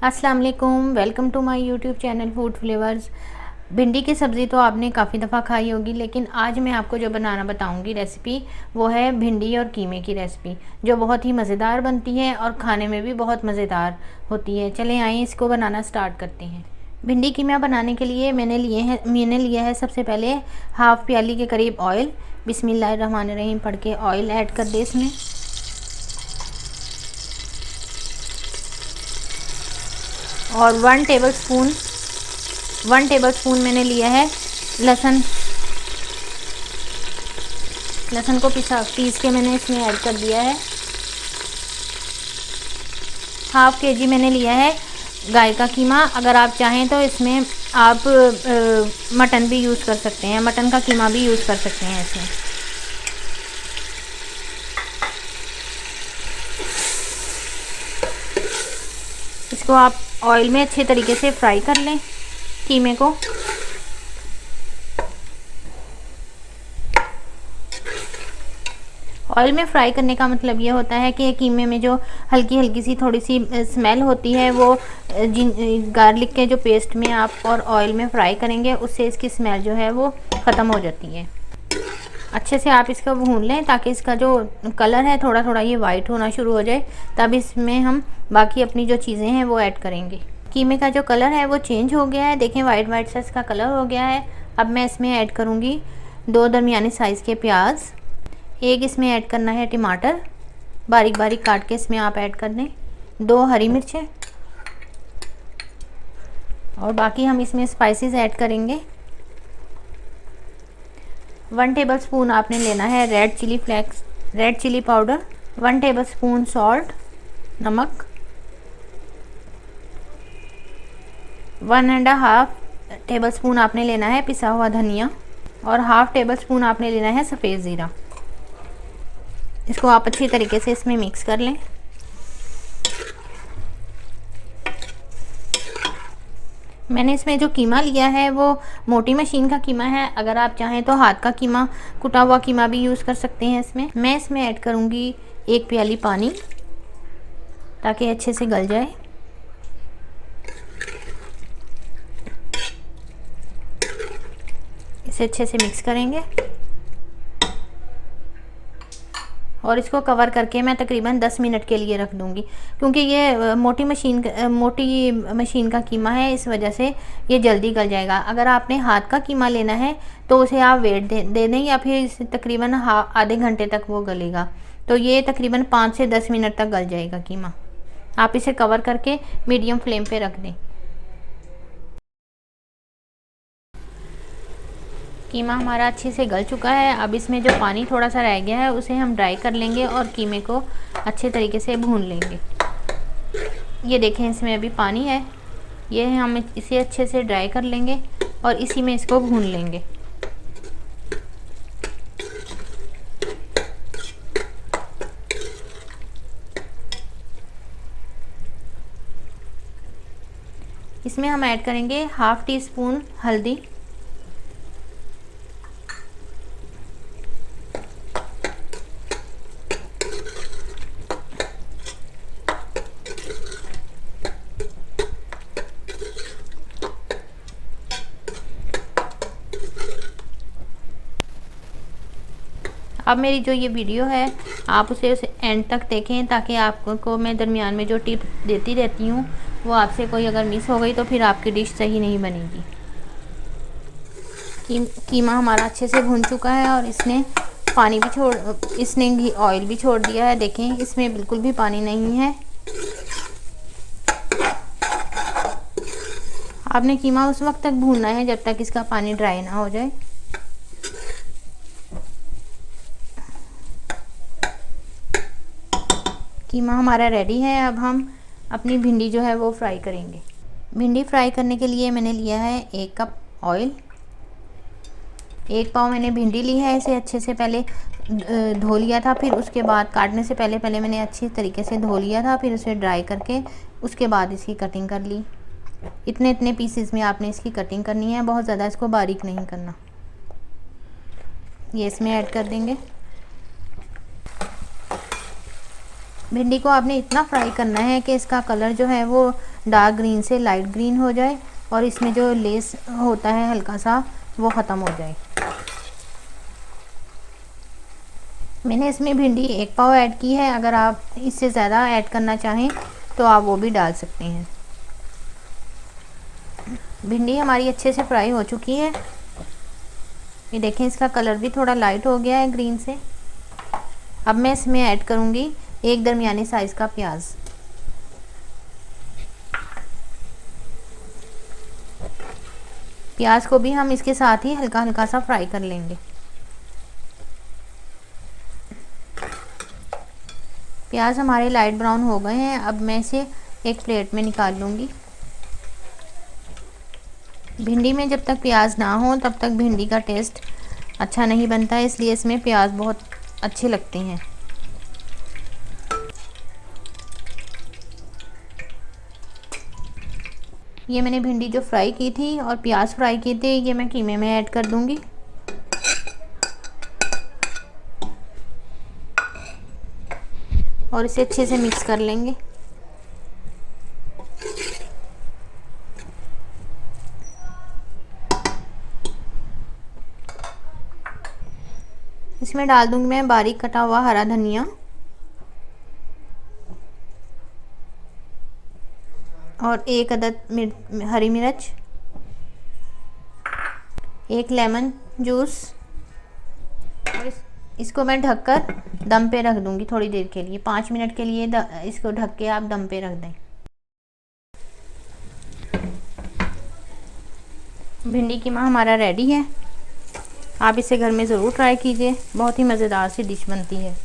अस्सलाम वालेकुम, welcome to my YouTube channel food flavours. भिंडी की सब्ज़ी तो आपने काफ़ी दफ़ा खाई होगी, लेकिन आज मैं आपको जो बनाना बताऊंगी रेसिपी, वो है भिंडी और कीमे की रेसिपी, जो बहुत ही मज़ेदार बनती है और खाने में भी बहुत मज़ेदार होती है। चलें आइए इसको बनाना स्टार्ट करते हैं। भिंडी कीमा बनाने के लिए मैंने लिया है सबसे पहले हाफ़ प्याली के करीब ऑयल। बिस्मिल्लाहिर्रहमानिर्रहीम पढ़ के ऑयल ऐड कर दे इसमें। और वन टेबल स्पून मैंने लिया है लहसुन। लहसुन को पीस के मैंने इसमें ऐड कर दिया है। हाफ़ केजी मैंने लिया है गाय का कीमा। अगर आप चाहें तो इसमें आप मटन भी यूज़ कर सकते हैं, मटन का कीमा भी यूज़ कर सकते हैं इसमें। इसको आप ऑयल में अच्छे तरीके से फ्राई कर लें कीमे को। ऑयल में फ्राई करने का मतलब ये होता है कि कीमे में जो हल्की हल्की सी थोड़ी सी स्मेल होती है, वो गार्लिक के जो पेस्ट में आप और ऑयल में फ्राई करेंगे, उससे इसकी स्मेल जो है वो ख़त्म हो जाती है। अच्छे से आप इसको भून लें ताकि इसका जो कलर है थोड़ा थोड़ा ये वाइट होना शुरू हो जाए। तब इसमें हम बाकी अपनी जो चीज़ें हैं वो ऐड करेंगे। कीमे का जो कलर है वो चेंज हो गया है, देखें वाइट वाइट सा इसका कलर हो गया है। अब मैं इसमें ऐड करूँगी 2 दरमियाने साइज़ के प्याज। एक इसमें ऐड करना है टमाटर, बारीक बारीक काट के इसमें आप ऐड कर दें। 2 हरी मिर्चें, और बाकी हम इसमें स्पाइसेस ऐड करेंगे। 1 टेबलस्पून आपने लेना है red chilli powder. 1 tablespoon salt, नमक। 1.5 टेबलस्पून आपने लेना है पिसा हुआ धनिया, और हाफ़ टेबलस्पून आपने लेना है सफ़ेद ज़ीरा। इसको आप अच्छी तरीके से इसमें मिक्स कर लें। मैंने इसमें जो कीमा लिया है वो मोटी मशीन का कीमा है। अगर आप चाहें तो हाथ का कीमा, कुटा हुआ कीमा भी यूज़ कर सकते हैं इसमें। मैं इसमें ऐड करूँगी 1 प्याली पानी ताकि अच्छे से गल जाए। इसे अच्छे से मिक्स करेंगे और इसको कवर करके मैं तकरीबन 10 मिनट के लिए रख दूँगी, क्योंकि ये मोटी मशीन का कीमा है, इस वजह से ये जल्दी गल जाएगा। अगर आपने हाथ का कीमा लेना है तो उसे आप वेट दे दें, या फिर इसे तकरीबन आधे घंटे तक वो गलेगा। तो ये तकरीबन 5 से 10 मिनट तक गल जाएगा कीमा। आप इसे कवर करके मीडियम फ्लेम पे रख दें। कीमा हमारा अच्छे से गल चुका है। अब इसमें जो पानी थोड़ा सा रह गया है उसे हम ड्राई कर लेंगे और कीमे को अच्छे तरीके से भून लेंगे। ये देखें इसमें अभी पानी है, ये है, हम इसे अच्छे से ड्राई कर लेंगे और इसी में इसको भून लेंगे। इसमें हम ऐड करेंगे हाफ़ टी स्पून हल्दी, अब मेरी जो ये वीडियो है आप उसे एंड तक देखें, ताकि आपको मैं दरमियान में जो टिप देती रहती हूँ वो आपसे कोई अगर मिस हो गई तो फिर आपकी डिश सही नहीं बनेगी। कीमा हमारा अच्छे से भून चुका है और इसने ऑयल भी छोड़ दिया है। देखें इसमें बिल्कुल भी पानी नहीं है। आपने कीमा उस वक्त तक भूनना है जब तक इसका पानी ड्राई ना हो जाए। कीमा हमारा रेडी है। अब हम अपनी भिंडी जो है वो फ्राई करेंगे। भिंडी फ्राई करने के लिए मैंने लिया है 1 कप ऑयल। 1 पाव मैंने भिंडी ली है। इसे अच्छे से पहले धो लिया था, फिर उसके बाद काटने से पहले मैंने अच्छी तरीके से धो लिया था, फिर उसे ड्राई करके उसके बाद इसकी कटिंग कर ली। इतने पीसेस में आपने इसकी कटिंग करनी है, बहुत ज़्यादा इसको बारीक नहीं करना। ये इसमें ऐड कर देंगे। भिंडी को आपने इतना फ्राई करना है कि इसका कलर जो है वो डार्क ग्रीन से लाइट ग्रीन हो जाए और इसमें जो लेस होता है हल्का सा वो ख़त्म हो जाए। मैंने इसमें भिंडी 1 पाव ऐड की है, अगर आप इससे ज़्यादा ऐड करना चाहें तो आप वो भी डाल सकते हैं। भिंडी हमारी अच्छे से फ्राई हो चुकी है, ये देखें इसका कलर भी थोड़ा लाइट हो गया है ग्रीन से। अब मैं इसमें ऐड करूँगी एक दरमियाने साइज़ का प्याज। प्याज को भी हम इसके साथ ही हल्का हल्का सा फ्राई कर लेंगे। प्याज हमारे लाइट ब्राउन हो गए हैं, अब मैं इसे एक प्लेट में निकाल लूँगी। भिंडी में जब तक प्याज ना हो तब तक भिंडी का टेस्ट अच्छा नहीं बनता है, इसलिए इसमें प्याज बहुत अच्छे लगते हैं। ये मैंने भिंडी जो फ्राई की थी और प्याज फ्राई किए थे ये मैं कीमे में ऐड कर दूंगी। और इसे अच्छे से मिक्स कर लेंगे। इसमें डाल दूंगी मैं बारीक कटा हुआ हरा धनिया और 1 अदद हरी मिर्च, 1 लेमन जूस और इसको मैं ढककर दम पे रख दूंगी थोड़ी देर के लिए, 5 मिनट के लिए इसको ढक के आप दम पे रख दें। भिंडी कीमा हमारा रेडी है, आप इसे घर में ज़रूर ट्राई कीजिए, बहुत ही मज़ेदार सी डिश बनती है।